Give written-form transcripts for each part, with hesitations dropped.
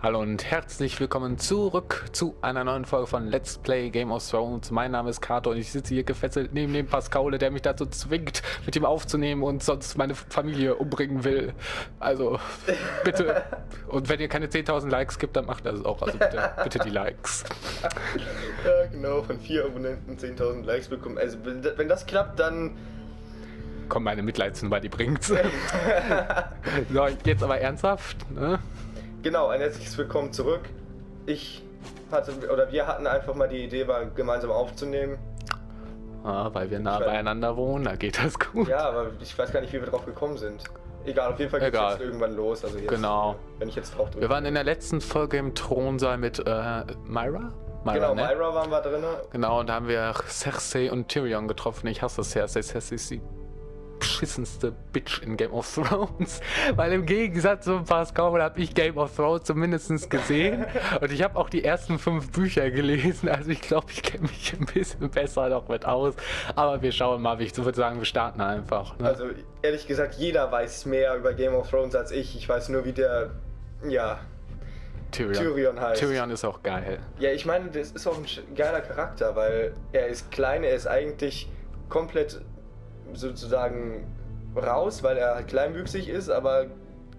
Hallo und herzlich willkommen zurück zu einer neuen Folge von Let's Play Game of Thrones. Mein Name ist Kato und ich sitze hier gefesselt neben dem Pascaule, der mich dazu zwingt, mit ihm aufzunehmen und sonst meine Familie umbringen will. Also bitte, und wenn ihr keine 10.000 Likes gibt, dann macht das auch. Also bitte die Likes. Ja, genau, von 4 Abonnenten 10.000 Likes bekommen. Also wenn das klappt, dann... Komm, meine Mitleidsnummer, die bringt's. So, jetzt aber ernsthaft, ne? Genau, ein herzliches Willkommen zurück. Wir hatten einfach mal die Idee, mal gemeinsam aufzunehmen. Weil wir nah beieinander wohnen, da geht das gut. Ja, aber ich weiß gar nicht, wie wir drauf gekommen sind. Egal, auf jeden Fall geht es jetzt irgendwann los. Also jetzt, genau. Wenn ich jetzt drauf drücke. Wir waren in der letzten Folge im Thronsaal mit Myra? Genau, ne? Myra waren wir drin. Genau, und da haben wir Cersei und Tyrion getroffen. Ich hasse Cersei. Cersei ist die beschissenste Bitch in Game of Thrones. Weil im Gegensatz zu Pascal habe ich Game of Thrones zumindest gesehen. Und ich habe auch die ersten 5 Bücher gelesen. Also ich glaube, ich kenne mich ein bisschen besser noch mit aus. Aber wir schauen mal, wie ich so würde sagen, wir starten einfach. Ne? Also ehrlich gesagt, jeder weiß mehr über Game of Thrones als ich. Ich weiß nur, wie der... Ja... Tyrion heißt. Tyrion ist auch geil. Ja, ich meine, das ist auch ein geiler Charakter, weil er ist klein, er ist eigentlich komplett sozusagen raus, weil er halt kleinwüchsig ist, aber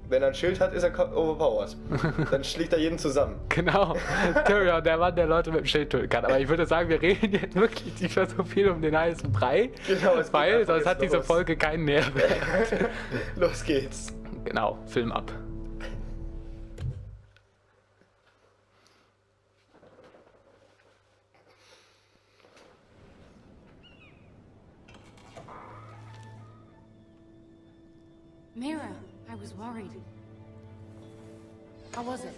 wenn er ein Schild hat, ist er overpowered. Dann schlägt er jeden zusammen. Genau, Tyrion, der Mann, der Leute mit dem Schild töten kann. Aber ich würde sagen, wir reden jetzt wirklich nicht mehr so viel um den heißen Brei, genau, weil sonst hat diese Folge keinen Nährwert. Los geht's. Genau, Film ab. Mira, I was worried. How was it?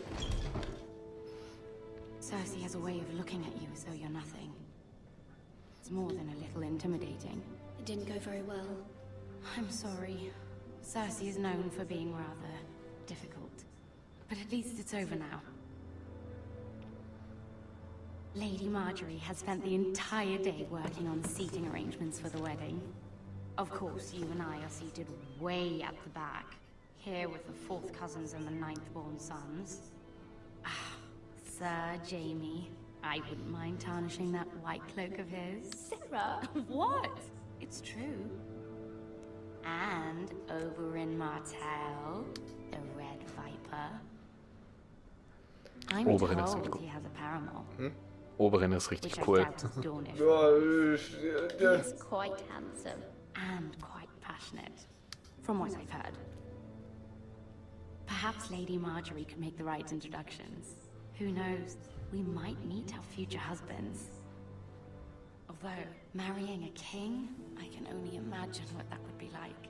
Cersei has a way of looking at you as though you're nothing. It's more than a little intimidating. It didn't go very well. I'm sorry. Cersei is known for being rather difficult. But at least it's over now. Lady Marjorie has spent the entire day working on seating arrangements for the wedding. Of course, you and I are seated way at the back, here with the 4th cousins and the 9th-born sons. Ah, Sir Jaime. I wouldn't mind tarnishing that white cloak of his. Sarah! What? It's true. And Oberyn Martell, the Red Viper. I'm told he has a paramour. Oberyn ist richtig cool. He's quite handsome. And quite passionate, from what I've heard. Perhaps Lady Marjorie could make the right introductions. Who knows, we might meet our future husbands. Although, marrying a king, I can only imagine what that would be like.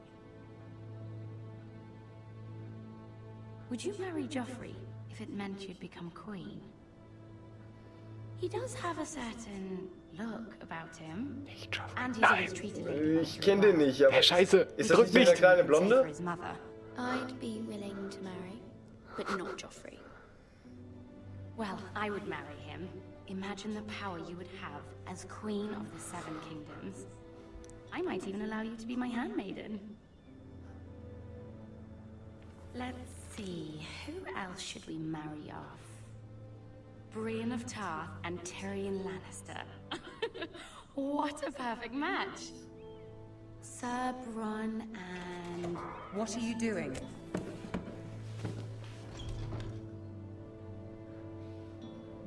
Would you marry Joffrey if it meant you'd become queen? He does have a certain look about him. And he's always treated Lady Ich kenne den nicht, aber... Scheiße, ist das nicht der kleine Blonde? I'd be willing to marry, but not Joffrey. Well, I would marry him. Imagine the power you would have as Queen of the 7 Kingdoms. I might even allow you to be my handmaiden. Let's see, who else should we marry off? Brienne of Tarth and Tyrion Lannister. What a perfect match! Sir Bronn and... What are you doing?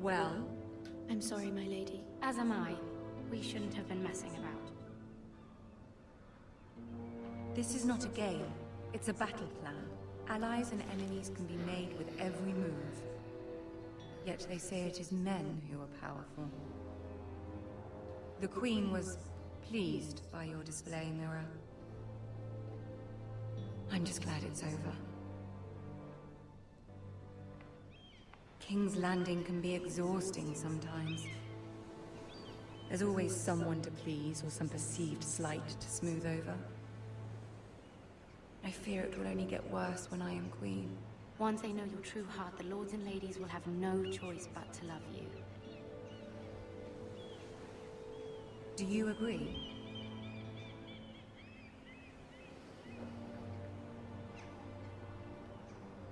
Well? I'm sorry, my lady. As am I. We shouldn't have been messing about. This is not a game. It's a battle plan. Allies and enemies can be made with every move. Yet they say it is men who are powerful. The Queen was pleased by your display, Mira. I'm just glad it's over. King's Landing can be exhausting sometimes. There's always someone to please or some perceived slight to smooth over. I fear it will only get worse when I am Queen. Once they know your true heart, the lords and ladies will have no choice but to love you. Do you agree?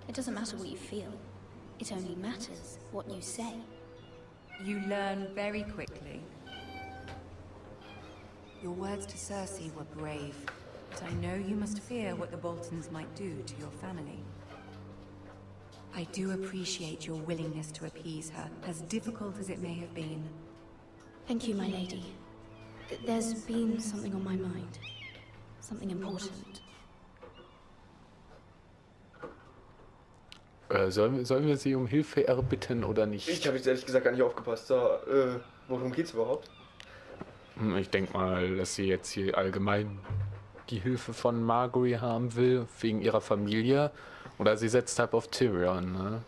It doesn't matter what you feel. It only matters what you say. You learn very quickly. Your words to Cersei were brave, but I know you must fear what the Boltons might do to your family. I do appreciate your willingness to appease her, as difficult as it may have been. Thank you, my lady. There's been something on my mind. Something important. Sollen wir sie um Hilfe erbitten oder nicht? Ich habe jetzt ehrlich gesagt gar nicht aufgepasst. So, worum geht's überhaupt? Ich denke mal, dass sie jetzt hier allgemein die Hilfe von Margaery haben will, wegen ihrer Familie. Oder sie setzt halt auf Tyrion, ne?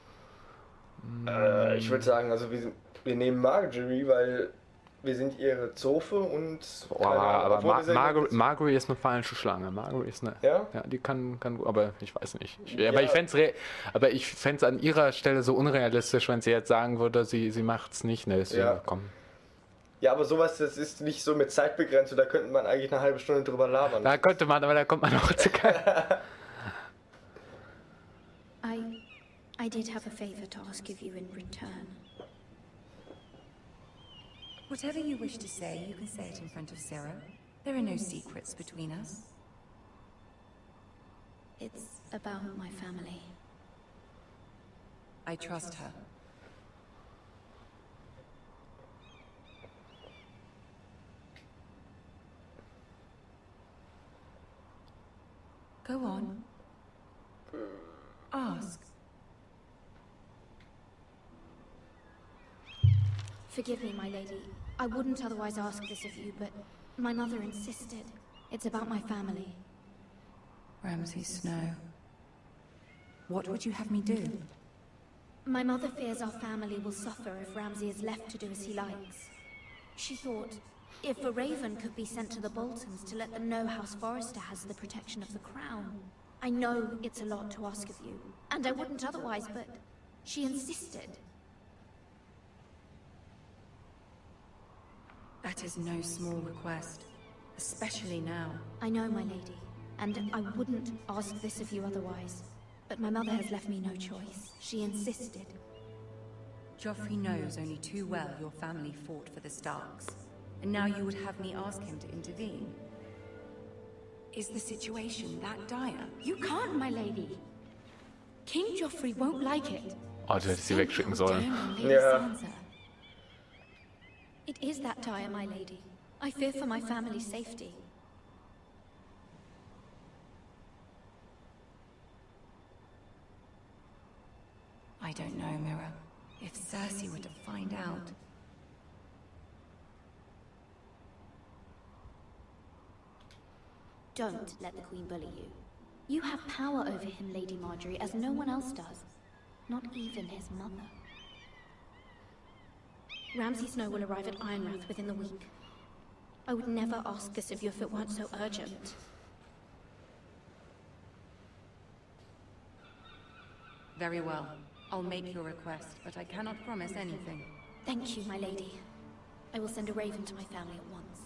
Ich würde sagen, also wir nehmen Margaery, weil wir sind ihre Zofe und... aber Margaery ist eine falsche Schlange. Margaery ist eine... Ja? Ja, die kann aber ich weiß nicht. Aber ich fände es an ihrer Stelle so unrealistisch, wenn sie jetzt sagen würde, sie macht's nicht. Ne, deswegen, Ja. komm. Ja, aber sowas, das ist nicht so mit Zeitbegrenzung, da könnte man eigentlich eine halbe Stunde drüber labern. Da könnte man, aber da kommt man auch zu keinem. I did have a favor to ask of you in return. Whatever you wish to say, you can say it in front of Sarah. There are no secrets between us. It's about my family. I trust her. Go on. Ask. Forgive me, my lady. I wouldn't otherwise ask this of you, but my mother insisted. It's about my family. Ramsay Snow. What would you have me do? My mother fears our family will suffer if Ramsay is left to do as he likes. She thought, if a raven could be sent to the Boltons to let them know House Forrester has the protection of the crown. I know it's a lot to ask of you, and I wouldn't otherwise, but she insisted. That is no small request, especially now. I know, my lady, and I wouldn't ask this of you otherwise. But my mother has left me no choice. She insisted. Joffrey knows only too well your family fought for the Starks, and now you would have me ask him to intervene. Is the situation that dire? You can't, my lady. King Joffrey won't like it. Oh, du hättest sie wegschicken sollen. Ja. It is that dire, my lady. I fear for my family's safety. I don't know, Mira. If Cersei were to find out... Don't let the Queen bully you. You have power over him, Lady Marjorie, as no one else does. Not even his mother. Ramsay Snow will arrive at Ironrath within the week. I would never ask this of you if it weren't so urgent. Very well. I'll make your request, but I cannot promise anything. Thank you, my lady. I will send a raven to my family at once.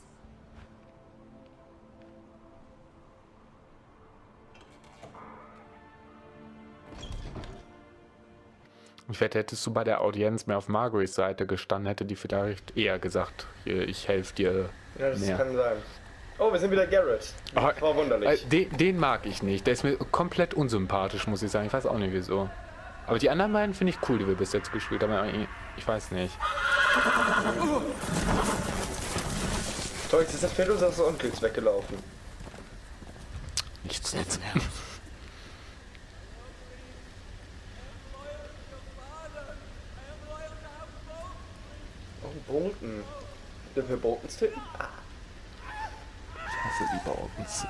Ich wette, hättest du bei der Audienz mehr auf Margarys Seite gestanden, hätte die vielleicht eher gesagt, hier, ich helfe dir Ja, das mehr. kann sein. Oh, wir sind wieder Garrett. Das war wunderlich. Den mag ich nicht. Der ist mir komplett unsympathisch, muss ich sagen. Ich weiß auch nicht wieso. Aber die anderen beiden finde ich cool, die wir bis jetzt gespielt haben. Ich weiß nicht. Toll, jetzt ist das Pferd unseres Onkels weggelaufen. Nichts jetzt. Oh, Bolton. Dürfen wir Boltons tippen? Ich hasse die Boltons.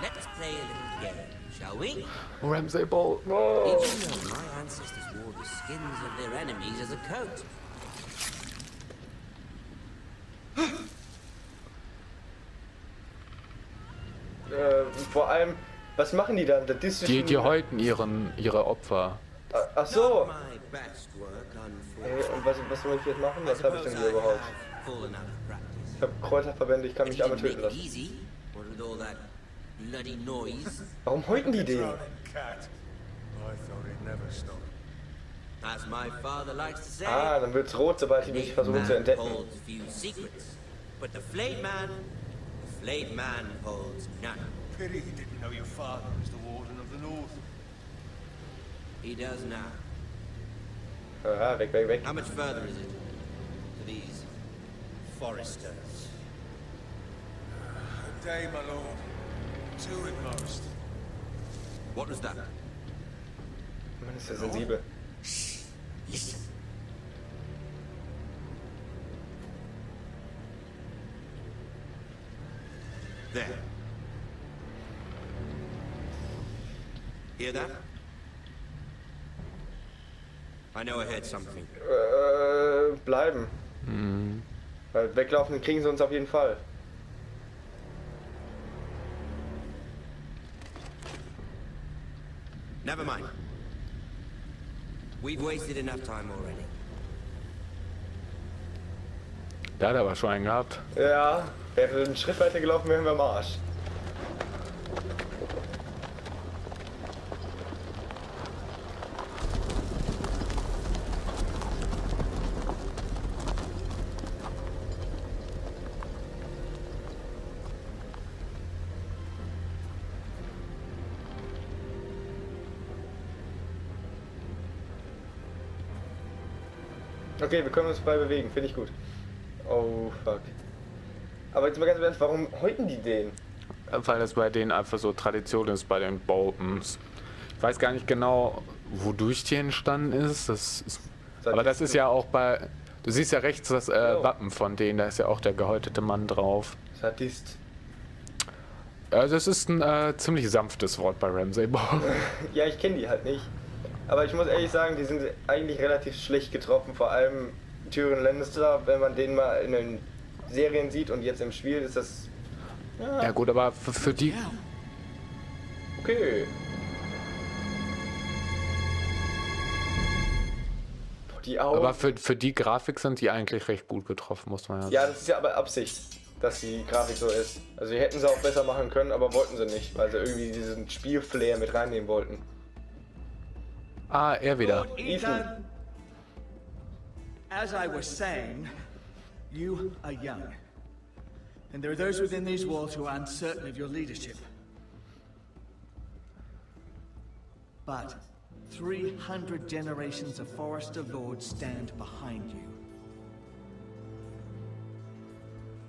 Let's play a little game, shall we? Ramsay Bolton. Oh. Did you know my ancestors wore the skins of their enemies as a coat? Vor allem, was machen die dann? Die häuten ihre Opfer. Ach so. My best work, Und was soll ich jetzt machen? Was habe ich denn hier überhaupt? fallen out of practice. Ich habe Kräuterverbände, ich kann mich aber töten lassen. Easy, what with all that bloody noise. Warum häuten die den? I thought he'd never stop. As my father likes to say, Ah, dann wird's rot, sobald ich mich versuche zu entdecken. holds few secrets, but the flayed man holds none. Pity he didn't know your father was the Warden of the North. He does now. Ah, weg, weg, weg. How much further is it to these foresters? A day, my lord. 2 at most. What was that? Man ist ja sensibel. Listen. There. Hear that? I know I heard something. Bleiben. Weil weglaufen kriegen sie uns auf jeden Fall. Never mind. We've wasted enough time already. Da hat er aber schon einen gehabt. Ja, wäre einen Schritt weiter gelaufen, wären wir am Arsch. Okay, wir können uns frei bewegen, finde ich gut. Oh, fuck. Aber jetzt mal ganz ehrlich, warum häuten die den? Weil das bei denen einfach so Tradition ist, bei den Boltons. Ich weiß gar nicht genau, wodurch die entstanden ist. Aber das ist ja auch bei... Du siehst ja rechts das Wappen von denen, da ist ja auch der gehäutete Mann drauf. Sadist. Also es ist ein ziemlich sanftes Wort bei Ramsay Bolton. Ja, ich kenne die halt nicht. Aber ich muss ehrlich sagen, die sind eigentlich relativ schlecht getroffen. Vor allem Tyrion Lannister, wenn man den mal in den Serien sieht und jetzt im Spiel, ist das... Ja gut, aber für die... Okay. Die Augen... Aber für die Grafik sind die eigentlich recht gut getroffen, muss man ja sagen. Ja, das ist ja aber Absicht, dass die Grafik so ist. Also die hätten sie auch besser machen können, aber wollten sie nicht, weil sie irgendwie diesen Spielflair mit reinnehmen wollten. Ah, er wieder. Ethan. As I was saying, you are young. And there are those within these walls who are uncertain of your leadership. But 300 generations of Forester Lords stand behind you.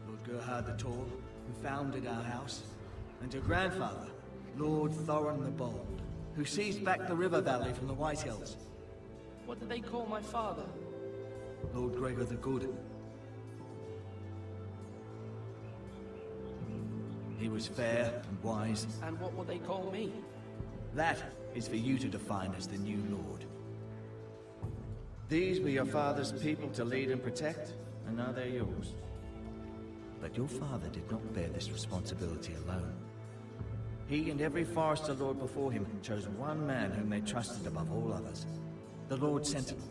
Lord Gerhard the Tall, who founded our house, and your grandfather, Lord Thorin the Bold, who seized back the river valley from the White Hills. What did they call my father? Lord Gregor the Good. He was fair and wise. And what will they call me? That is for you to define as the new Lord. These were your father's people to lead and protect, and now they're yours. But your father did not bear this responsibility alone. He and every Forester Lord before him chose one man whom they trusted above all others, the Lord Sentinel.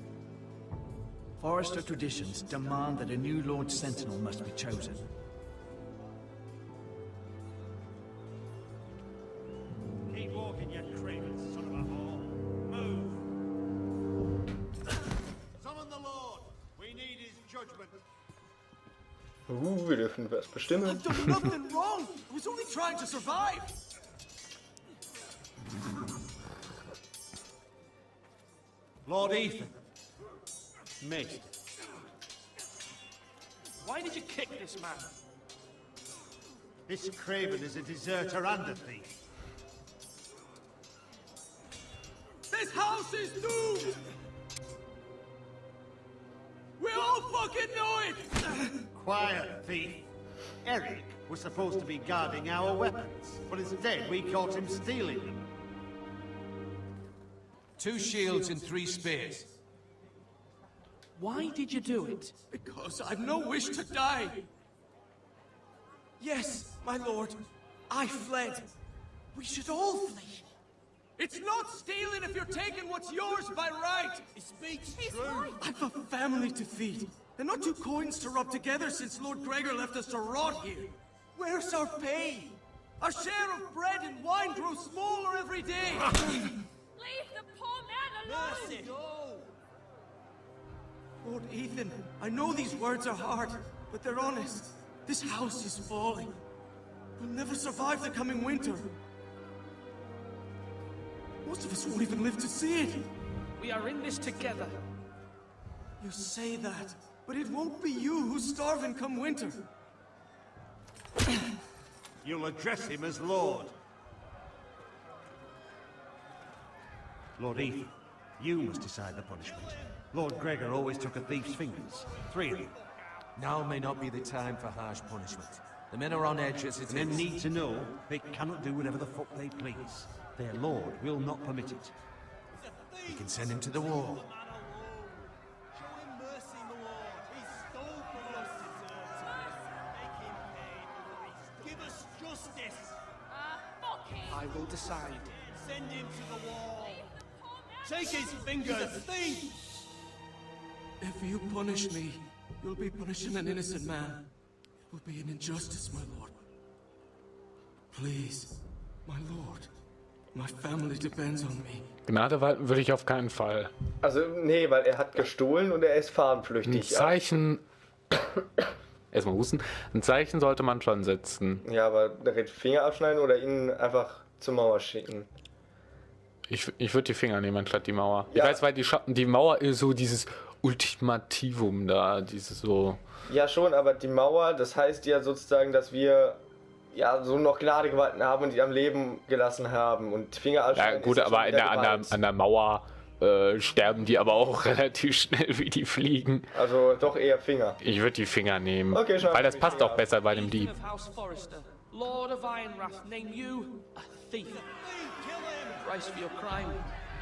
Forester traditions demand that a new Lord Sentinel must be chosen. Keep walking, you craven son of a whore. Move. Summon the Lord. We need his judgment. Wir dürfen was bestimmen. I've done nothing wrong. I was only trying to survive. Lord Ethan. Mate. Why did you kick this man? This craven is a deserter and a thief. This house is doomed! We all fucking know it! Quiet, thief. Eric was supposed to be guarding our weapons, but instead we caught him stealing them. 2 shields and 3 spears. Why did you do it? Because I've no wish to die. Yes, my lord. I fled. We should all flee. It's not stealing if you're taking what's yours by right. He speaks true. I've a family to feed, and not 2 coins to rub together since Lord Gregor left us to rot here. Where's our pay? Our share of bread and wine grows smaller every day. Leave the Mercy! Lord Ethan, I know these words are hard, but they're honest. This house is falling. We'll never survive the coming winter. Most of us won't even live to see it. We are in this together. You say that, but it won't be you who's starving come winter. You'll address him as Lord. Lord Ethan, you must decide the punishment. Lord Gregor always took a thief's fingers. 3 of you. Now may not be the time for harsh punishment. The men are on edge as it Men is. need to know they cannot do whatever the fuck they please. Their Lord will not permit it. We can send him to the wall. Show him mercy, my lord. He stole from us. Make him pay. Give us justice. I will decide. Send him to the wall. Take his fingers, thief! If you punish me, you'll be punishing an innocent man. It will be an injustice, my lord. Please, my lord. My family depends on me. Gnade walten würde ich auf keinen Fall. Also, nee, weil er hat gestohlen und er ist Ein fahnenflüchtig. Zeichen. Erstmal husten. Ein Zeichen sollte man schon setzen. Ja, aber direkt Finger abschneiden oder ihn einfach zur Mauer schicken. Ich würde die Finger nehmen anstatt die Mauer. Ja. Ich weiß, weil die Mauer ist so dieses Ultimativum da, dieses so. Ja, schon, aber die Mauer, das heißt ja sozusagen, dass wir ja so noch Gnade gewalten haben und die am Leben gelassen haben. Und Finger abschneiden. Ja, gut, ist aber schon wieder Gewalt. an der Mauer sterben die aber auch relativ schnell, wie die fliegen. Also doch eher Finger. Ich würde die Finger nehmen. Okay, schneiden weil das wir die passt Finger doch ab. besser bei dem Dieb. Ethan of House Forrester, Lord of Ironwrath, name you a thief. The price for your crime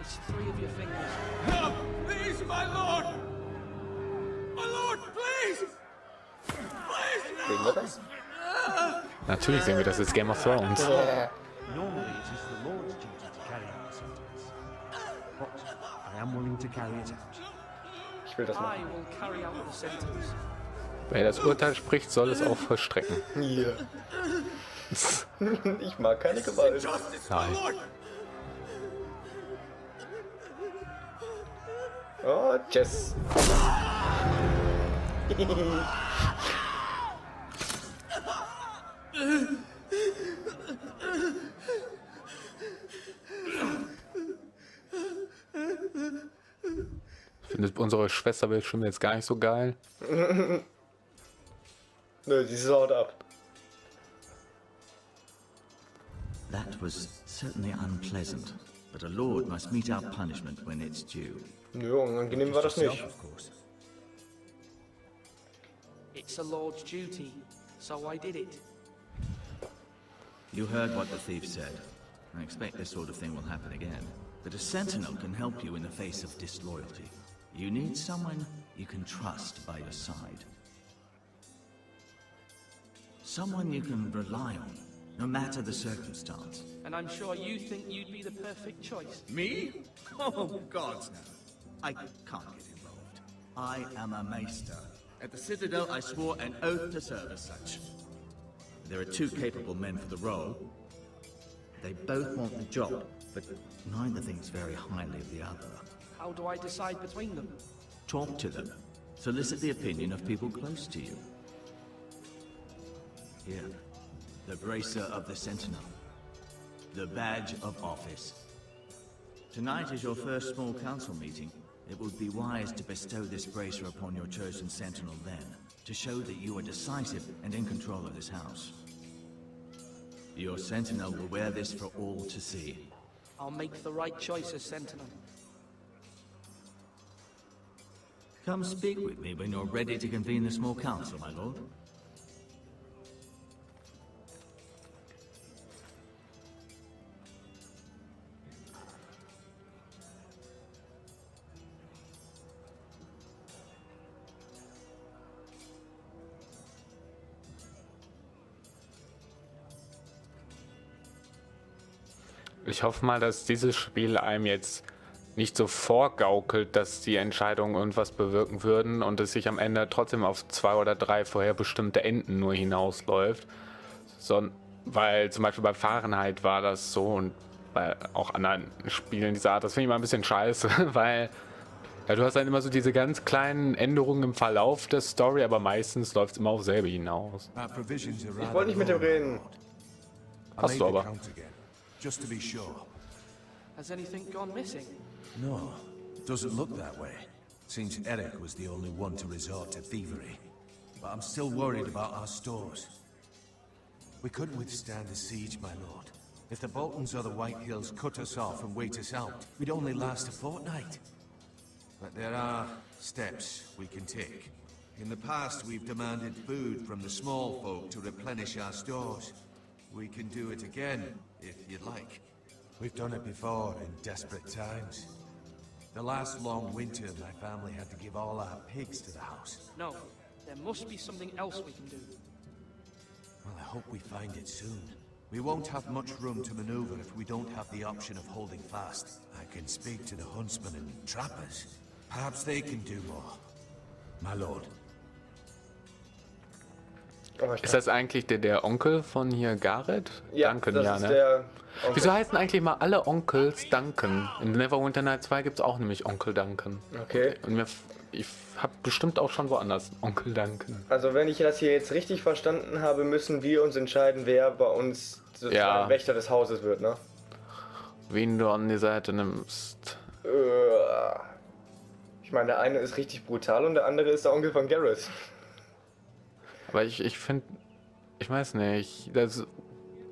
is 3 of your fingers. Help! Please, my lord! My lord, please! Please! Sehen wir das? Natürlich sehen wir, das ist Game of Thrones. Normally it is the Lord's duty to carry out the sentence. But I am willing to carry it out. Ich will das I machen. will carry out the sentence. Wer das Urteil spricht, soll es auch vollstrecken. Hier. Ich mag keine Gewalt. Nein. Oh, Jess. Ich finde unsere Schwesterbildschirme jetzt gar nicht so geil. Nö, sie saut ab. That was certainly unpleasant, but a lord must mete out punishment when it's due. Nö, unangenehm war das nicht. Of course. It's a lord's duty, so I did it. You heard what the thief said. I expect this sort of thing will happen again. But a sentinel can help you in the face of disloyalty. You need someone you can trust by your side. Someone you can rely on, no matter the circumstance. And I'm sure you think you'd be the perfect choice. Me? Oh, gods no. I can't get involved. I am a maester. At the Citadel, I swore an oath to serve as such. There are 2 capable men for the role. They both want the job, but neither thinks very highly of the other. How do I decide between them? Talk to them. Solicit the opinion of people close to you. Here, the bracer of the Sentinel. The badge of office. Tonight is your first small council meeting. It would be wise to bestow this bracer upon your chosen Sentinel then, to show that you are decisive and in control of this house. Your Sentinel will wear this for all to see. I'll make the right choice as Sentinel. Come speak with me when you're ready to convene the small council, my lord. Ich hoffe mal, dass dieses Spiel einem jetzt nicht so vorgaukelt, dass die Entscheidungen irgendwas bewirken würden und es sich am Ende trotzdem auf 2 oder 3 vorher bestimmte Enden nur hinausläuft. Weil zum Beispiel bei Fahrenheit war das so und bei auch anderen Spielen dieser Art. Das finde ich mal ein bisschen scheiße, weil ja, du hast dann immer so diese ganz kleinen Änderungen im Verlauf der Story, aber meistens läuft es immer auf selbe hinaus. Ich wollte nicht mit dem reden. Hast du aber. Just to be sure. Has anything gone missing? No, doesn't look that way. Seems Eric was the only one to resort to thievery. But I'm still worried about our stores. We couldn't withstand a siege, my lord. If the Boltons or the White Hills cut us off and wait us out, we'd only last a fortnight. But there are steps we can take. In the past, we've demanded food from the small folk to replenish our stores. We can do it again, if you'd like. We've done it before in desperate times. The last long winter, my family had to give all our pigs to the house. No, there must be something else we can do. Well, I hope we find it soon. We won't have much room to maneuver if we don't have the option of holding fast. I can speak to the huntsmen and trappers. Perhaps they can do more. My lord. Ist das eigentlich der Onkel von hier Gareth? Ja, Duncan, das ja, ist ne? der Onkel. Wieso heißen eigentlich mal alle Onkels Duncan? In Neverwinter Night 2 gibt es auch nämlich Onkel Duncan. Okay. Und ich habe bestimmt auch schon woanders Onkel Duncan. Also wenn ich das hier jetzt richtig verstanden habe, müssen wir uns entscheiden, wer bei uns sozusagen Wächter des Hauses wird, ne? Wen du an die Seite nimmst. Ich meine, der eine ist richtig brutal und der andere ist der Onkel von Gareth. Aber ich finde, ich weiß nicht,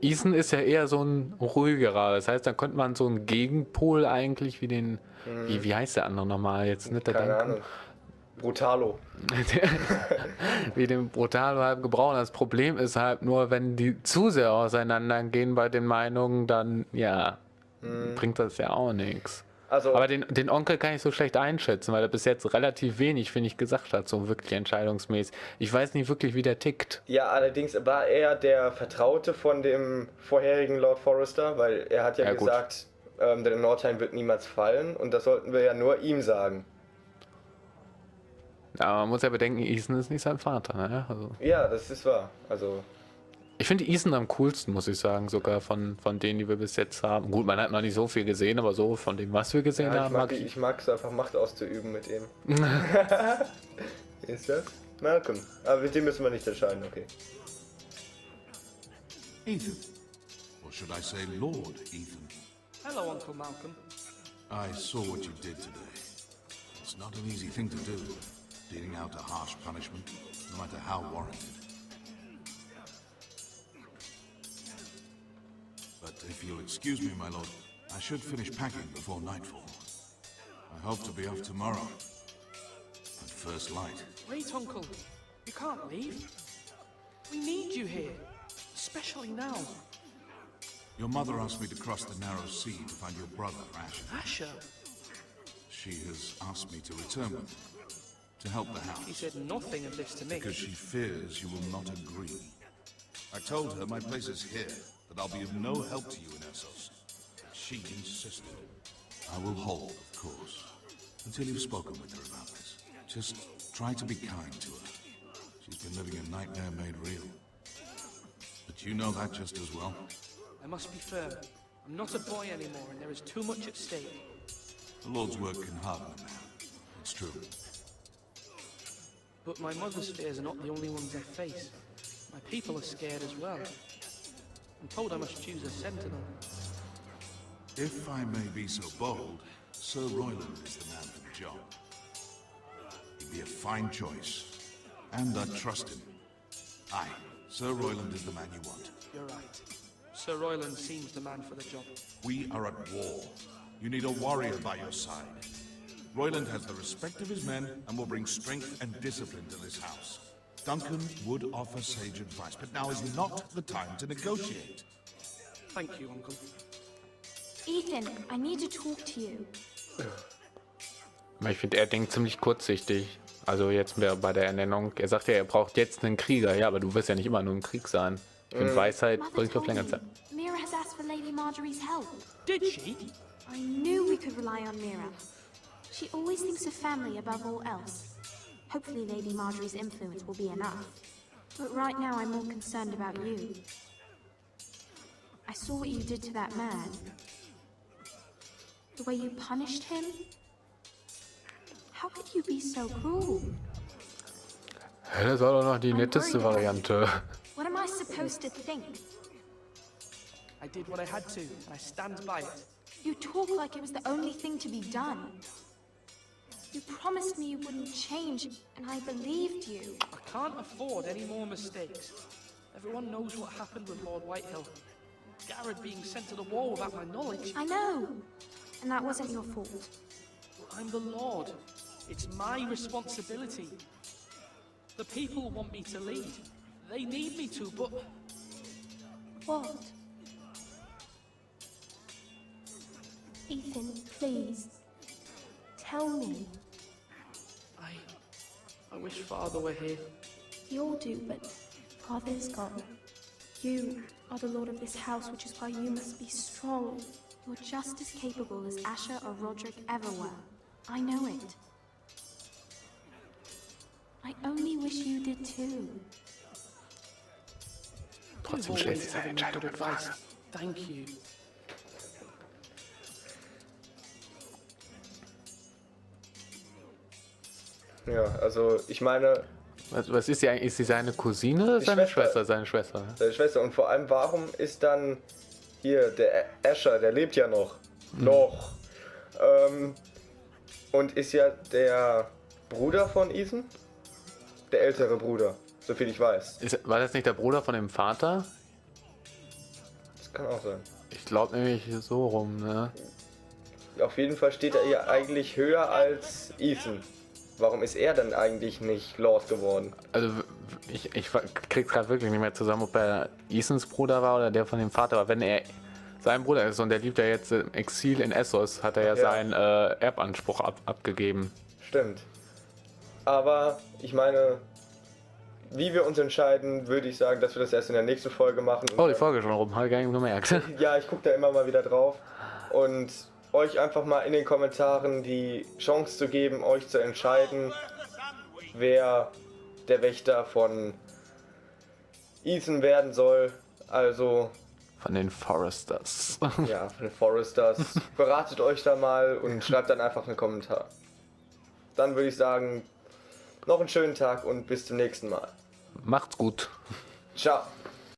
Ethan ist ja eher so ein ruhigerer. Das heißt, da könnte man so einen Gegenpol eigentlich wie den, wie heißt der andere nochmal jetzt? Nicht der Keine Duncan? Ahnung. Brutalo. Wie den Brutalo halt gebrauchen. Das Problem ist halt nur, wenn die zu sehr auseinandergehen bei den Meinungen, dann, ja, bringt das ja auch nichts. Also, aber den Onkel kann ich so schlecht einschätzen, weil er bis jetzt relativ wenig, finde ich, gesagt hat, so wirklich entscheidungsmäßig. Ich weiß nicht wirklich, wie der tickt. Ja, allerdings war er der Vertraute von dem vorherigen Lord Forrester, weil er hat ja gesagt, der Nordheim wird niemals fallen und das sollten wir ja nur ihm sagen. Aber man muss ja bedenken, Ethan ist nicht sein Vater, ne? Also. Ja, das ist wahr. Also ich finde Ethan am coolsten, muss ich sagen, sogar von denen, die wir bis jetzt haben. Gut, man hat noch nicht so viel gesehen, aber so von dem, was wir gesehen haben. Ich mag es einfach, Macht auszuüben mit ihm. Ist das? Malcolm. Aber mit dem müssen wir nicht entscheiden, okay. Ethan. Or should I say Lord Ethan? Hello, Uncle Malcolm. I saw what you did today. It's not an easy thing to do, dealing out a harsh punishment, no matter how warranted. But if you'll excuse me, my lord, I should finish packing before nightfall. I hope to be off tomorrow. At first light. Wait, Uncle. You can't leave. We need you here. Especially now. Your mother asked me to cross the narrow sea to find your brother, Asher. Asher? She has asked me to return with you, to help the house. She said nothing of this to me. Because she fears you will not agree. I told her my place is here, that I'll be of no help to you in Essos. She insisted. I will hold, of course, until you've spoken with her about this. Just try to be kind to her. She's been living a nightmare made real. But you know that just as well. I must be firm. I'm not a boy anymore, and there is too much at stake. The Lord's work can harden a man. It's true. But my mother's fears are not the only ones I face. My people are scared as well. I'm told I must choose a sentinel. If I may be so bold, Sir Royland is the man for the job. He'd be a fine choice, and I trust him. Aye, Sir Royland is the man you want. You're right. Sir Royland seems the man for the job. We are at war. You need a warrior by your side. Royland has the respect of his men and will bring strength and discipline to this house. Duncan would offer sage advice, but now is not the time to negotiate. Thank you, Uncle. Ethan, I need to talk to you. Ich finde, er denkt ziemlich kurzsichtig. Also jetzt bei der Ernennung. Er sagt ja, er braucht jetzt einen Krieger. Ja, aber du wirst ja nicht immer nur im Krieg sein. Ich finde, Weisheit bringt auf länger Zeit. Mira has asked for Lady Marjorie's help. Did she? I knew we could rely on Mira. She always thinks of family above all else. Hopefully Lady Marjorie's influence will be enough. But right now I'm more concerned about you. I saw what you did to that man. The way you punished him? How could you be so cruel? Das war doch noch die I'm netteste worried about Variante. What am I supposed to think? I did what I had to, and I stand by it. You talk like it was the only thing to be done. You promised me you wouldn't change, and I believed you. I can't afford any more mistakes. Everyone knows what happened with Lord Whitehill. Garrett being sent to the wall without my knowledge. I know, and that wasn't your fault. I'm the Lord. It's my responsibility. The people want me to lead. They need me to, but... What? Ethan, please. Tell me. I wish Father were here. We all do, but Father's gone. You are the lord of this house, which is why you must be strong. You're just as capable as Asher or Roderick ever were. I know it. I only wish you did too. Trotzdem stellt sie seine Entscheidung in Frage. Thank you. Ja, also ich meine... Was ist sie eigentlich? Ist sie seine Cousine oder seine Schwester? Seine Schwester. Seine Schwester. Und vor allem, warum ist dann hier der Asher, der lebt ja noch. Noch. Und ist ja der Bruder von Ethan? Der ältere Bruder, soviel ich weiß. War das nicht der Bruder von dem Vater? Das kann auch sein. Ich glaube nämlich so rum, ne? Auf jeden Fall steht er ja eigentlich höher als Ethan. Warum ist er dann eigentlich nicht Lord geworden? Also ich krieg's gerade wirklich nicht mehr zusammen, ob er Ethans Bruder war oder der von dem Vater war. Wenn er sein Bruder ist und der lebt ja jetzt im Exil in Essos, hat er ja seinen Erbanspruch abgegeben. Stimmt. Aber ich meine, wie wir uns entscheiden, würde ich sagen, dass wir das erst in der nächsten Folge machen. Oh, die Folge schon rum, habe ich gar nicht gemerkt. Ja, ich gucke da immer mal wieder drauf. Und euch einfach mal in den Kommentaren die Chance zu geben, euch zu entscheiden, wer der Wächter von Ethan werden soll. Also von den Foresters. Ja, von den Foresters. Beratet euch da mal und schreibt dann einfach einen Kommentar. Dann würde ich sagen, noch einen schönen Tag und bis zum nächsten Mal. Macht's gut. Ciao.